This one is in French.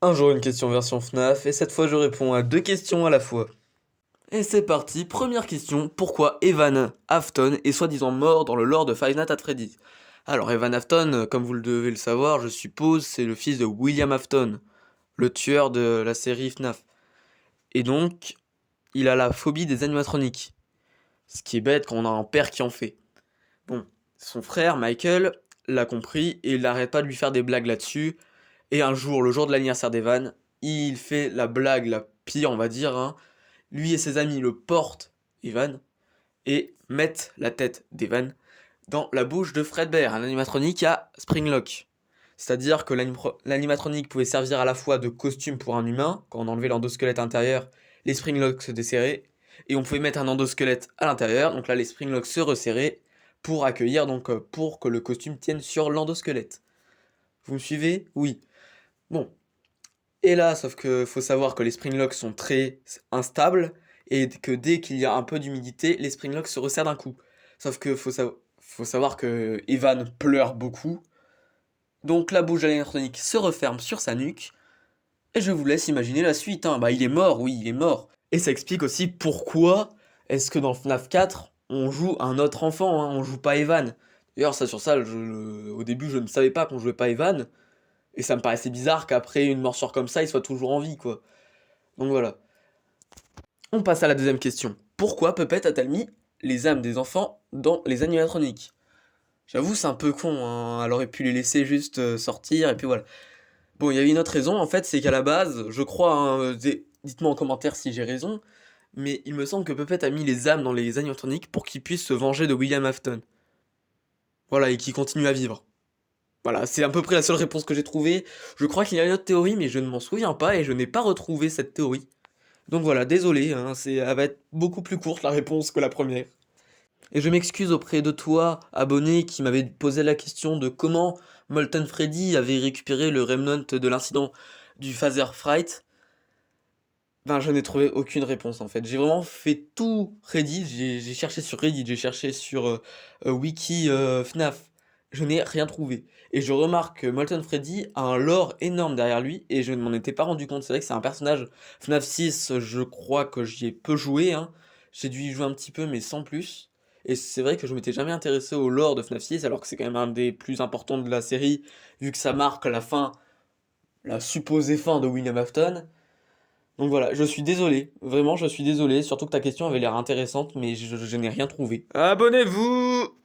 Un jour une question version FNAF, et cette fois je réponds à deux questions à la fois. Et c'est parti, première question, pourquoi Evan Afton est soi-disant mort dans le lore de Five Nights at Freddy's? Alors Evan Afton, comme vous le devez le savoir, je suppose, c'est le fils de William Afton, le tueur de la série FNAF. Et donc, il a la phobie des animatroniques. Ce qui est bête quand on a un père qui en fait. Bon, son frère, Michael, l'a compris et il n'arrête pas de lui faire des blagues là-dessus. Et un jour, le jour de l'anniversaire d'Evan, il fait la blague la pire, on va dire, hein. Lui et ses amis le portent, Evan, et mettent la tête d'Evan dans la bouche de Fredbear, un animatronique à Springlock. C'est-à-dire que l'animatronique pouvait servir à la fois de costume pour un humain, quand on enlevait l'endosquelette intérieur, les Springlocks se desserraient, et on pouvait mettre un endosquelette à l'intérieur, donc là les Springlocks se resserraient, pour accueillir, donc pour que le costume tienne sur l'endosquelette. Vous me suivez? Oui. Bon. Et là, sauf que faut savoir que les Springlocks sont très instables, et que dès qu'il y a un peu d'humidité, les Springlocks se resserrent d'un coup. Sauf que faut savoir que Evan pleure beaucoup, donc la bouche électronique se referme sur sa nuque, et je vous laisse imaginer la suite, hein. Bah il est mort, oui, il est mort. Et ça explique aussi pourquoi est-ce que dans FNAF 4, on joue un autre enfant, hein, on joue pas Evan. D'ailleurs, ça sur ça, au début je ne savais pas qu'on jouait pas Evan, et ça me paraissait bizarre qu'après une morsure comme ça, il soit toujours en vie, quoi. Donc voilà. On passe à la deuxième question. Pourquoi Puppet a-t-elle mis les âmes des enfants dans les animatroniques? J'avoue, c'est un peu con, hein. Elle aurait pu les laisser juste sortir, et puis voilà. Bon, il y a une autre raison, en fait, c'est qu'à la base, je crois, hein, dites-moi en commentaire si j'ai raison, mais il me semble que Puppet a mis les âmes dans les animatroniques pour qu'ils puissent se venger de William Afton. Voilà, et qu'ils continuent à vivre. Voilà, c'est à peu près la seule réponse que j'ai trouvée. Je crois qu'il y a une autre théorie, mais je ne m'en souviens pas et je n'ai pas retrouvé cette théorie. Donc voilà, désolé, hein, elle va être beaucoup plus courte la réponse que la première. Et je m'excuse auprès de toi, abonné, qui m'avait posé la question de comment Molten Freddy avait récupéré le remnant de l'incident du Phaser Fright. Ben, je n'ai trouvé aucune réponse en fait. J'ai vraiment fait tout Reddit, j'ai cherché sur Reddit, j'ai cherché sur Wiki FNAF. Je n'ai rien trouvé. Et je remarque que Molten Freddy a un lore énorme derrière lui et je ne m'en étais pas rendu compte. C'est vrai que c'est un personnage FNAF 6, je crois que j'y ai peu joué, hein. J'ai dû y jouer un petit peu mais sans plus. Et c'est vrai que je m'étais jamais intéressé au lore de FNAF 6 alors que c'est quand même un des plus importants de la série vu que ça marque la fin, la supposée fin de William Afton. Donc voilà, je suis désolé, vraiment je suis désolé, surtout que ta question avait l'air intéressante, mais je n'ai rien trouvé. Abonnez-vous!